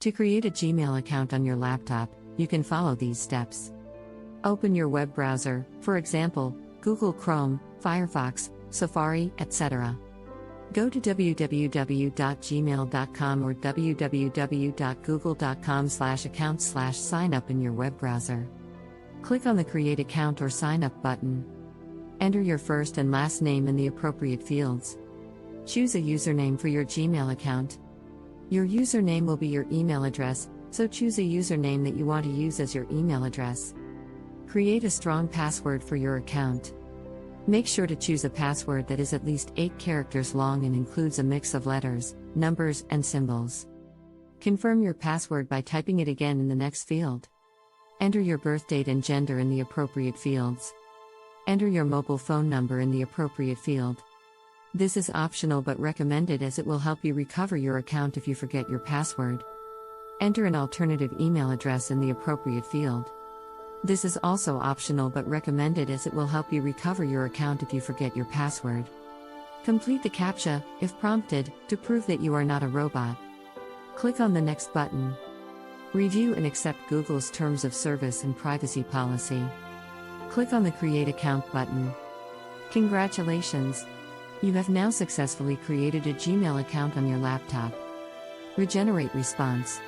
To create a Gmail account on your laptop, you can follow these steps. Open your web browser, for example, Google Chrome, Firefox, Safari, etc. Go to www.gmail.com or www.google.com/account/sign up in your web browser. Click on the Create Account or Sign Up button. Enter your first and last name in the appropriate fields. Choose a username for your Gmail account. Your username will be your email address, so choose a username that you want to use as your email address. Create a strong password for your account. Make sure to choose a password that is at least 8 characters long and includes a mix of letters, numbers, and symbols. Confirm your password by typing it again in the next field. Enter your birth date and gender in the appropriate fields. Enter your mobile phone number in the appropriate field. This is optional but recommended as it will help you recover your account if you forget your password. Enter an alternative email address in the appropriate field. This is also optional but recommended as it will help you recover your account if you forget your password. Complete the CAPTCHA, if prompted, to prove that you are not a robot. Click on the Next button. Review and accept Google's Terms of Service and Privacy Policy. Click on the Create Account button. Congratulations! You have now successfully created a Gmail account on your laptop. Regenerate response.